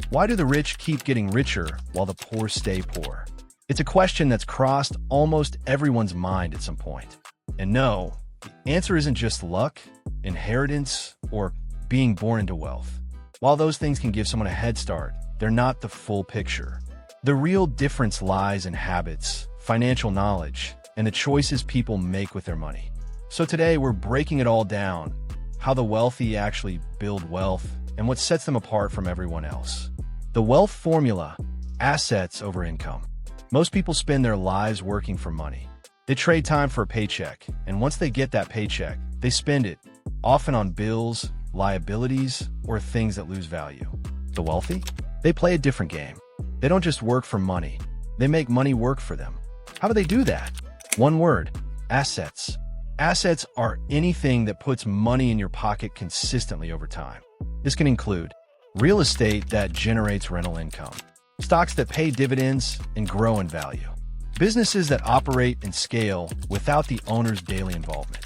Why do the rich keep getting richer while the poor stay poor? It's a question that's crossed almost everyone's mind at some point. And no, the answer isn't just luck, inheritance, or being born into wealth. While those things can give someone a head start, they're not the full picture. The real difference lies in habits, financial knowledge, and the choices people make with their money. So today we're breaking it all down, how the wealthy actually build wealth and what sets them apart from everyone else. The wealth formula: assets over income. Most people spend their lives working for money. They trade time for a paycheck, and once they get that paycheck, they spend it, often on bills, liabilities, or things that lose value. The wealthy? They play a different game. They don't just work for money. They make money work for them. How do they do that? One word: assets. Assets are anything that puts money in your pocket consistently over time. This can include real estate that generates rental income, stocks that pay dividends and grow in value, businesses that operate and scale without the owner's daily involvement,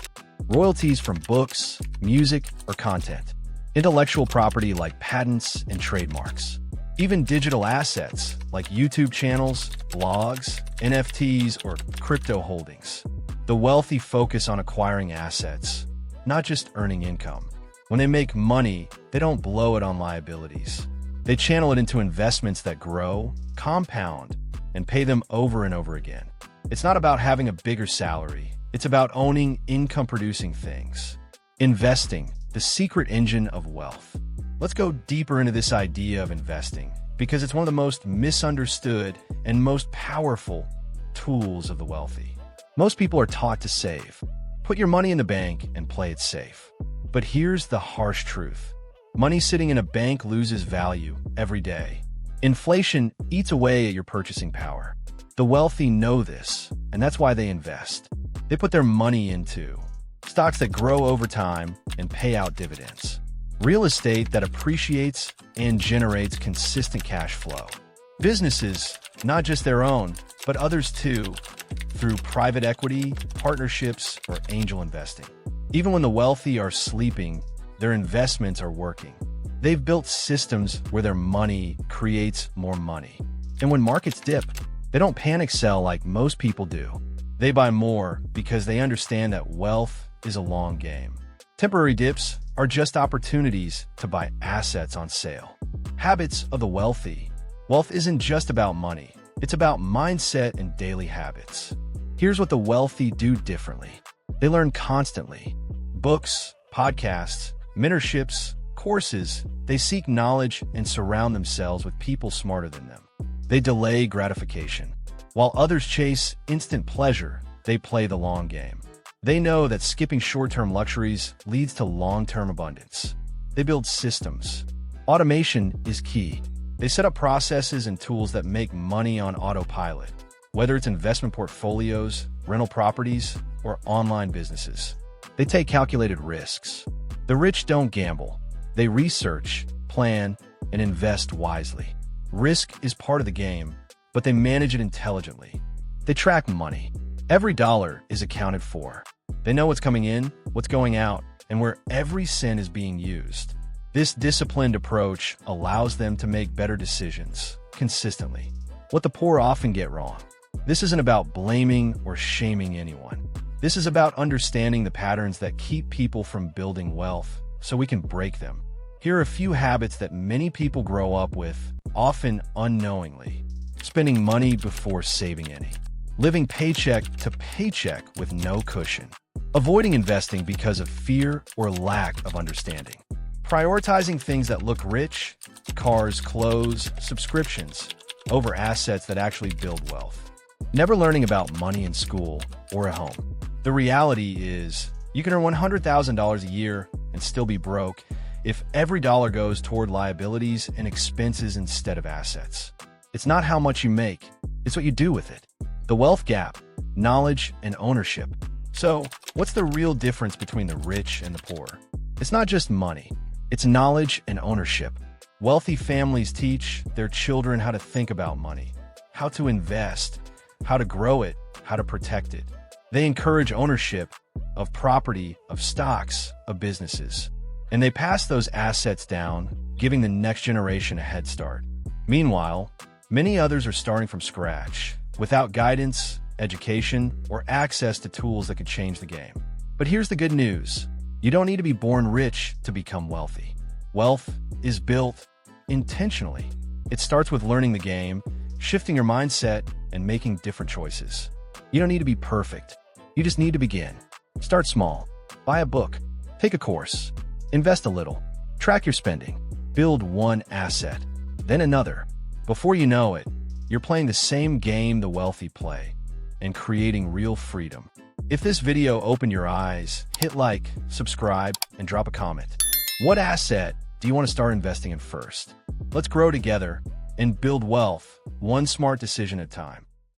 royalties from books, music, or content, intellectual property like patents and trademarks, even digital assets like YouTube channels, blogs, NFTs, or crypto holdings. The wealthy focus on acquiring assets, not just earning income. When they make money, they don't blow it on liabilities. They channel it into investments that grow, compound, and pay them over and over again. It's not about having a bigger salary. It's about owning income-producing things. Investing, the secret engine of wealth. Let's go deeper into this idea of investing, because it's one of the most misunderstood and most powerful tools of the wealthy. Most people are taught to save. Put your money in the bank and play it safe. But here's the harsh truth. Money sitting in a bank loses value every day. Inflation eats away at your purchasing power. The wealthy know this, and that's why they invest. They put their money into stocks that grow over time and pay out dividends, real estate that appreciates and generates consistent cash flow, businesses, not just their own, but others too, through private equity, partnerships, or angel investing. Even when the wealthy are sleeping, their investments are working. They've built systems where their money creates more money. And when markets dip, they don't panic sell like most people do. They buy more because they understand that wealth is a long game. Temporary dips are just opportunities to buy assets on sale. Habits of the wealthy. Wealth isn't just about money. It's about mindset and daily habits. Here's what the wealthy do differently. They learn constantly. Books, podcasts, mentorships, courses. They seek knowledge and surround themselves with people smarter than them. They delay gratification. While others chase instant pleasure, they play the long game. They know that skipping short-term luxuries leads to long-term abundance. They build systems. Automation is key. They set up processes and tools that make money on autopilot, whether it's investment portfolios, rental properties, or online businesses. They take calculated risks. The rich don't gamble. They research, plan, and invest wisely. Risk is part of the game, but they manage it intelligently. They track money. Every dollar is accounted for. They know what's coming in, what's going out, and where every cent is being used. This disciplined approach allows them to make better decisions consistently. What the poor often get wrong. This isn't about blaming or shaming anyone. This is about understanding the patterns that keep people from building wealth so we can break them. Here are a few habits that many people grow up with, often unknowingly. Spending money before saving any. Living paycheck to paycheck with no cushion. Avoiding investing because of fear or lack of understanding. Prioritizing things that look rich, cars, clothes, subscriptions, over assets that actually build wealth. Never learning about money in school or at home. The reality is, you can earn $100,000 a year and still be broke if every dollar goes toward liabilities and expenses instead of assets. It's not how much you make, it's what you do with it. The wealth gap, knowledge and ownership. So, what's the real difference between the rich and the poor? It's not just money, it's knowledge and ownership. Wealthy families teach their children how to think about money, how to invest, how to grow it, how to protect it. They encourage ownership of property, of stocks, of businesses. And they pass those assets down, giving the next generation a head start. Meanwhile, many others are starting from scratch, without guidance, education, or access to tools that could change the game. But here's the good news. You don't need to be born rich to become wealthy. Wealth is built intentionally. It starts with learning the game, shifting your mindset, and making different choices. You don't need to be perfect. You just need to begin. Start small. Buy a book. Take a course. Invest a little. Track your spending. Build one asset, then another. Before you know it, you're playing the same game the wealthy play and creating real freedom. If this video opened your eyes, hit like, subscribe, and drop a comment. What asset do you want to start investing in first? Let's grow together and build wealth, one smart decision at a time.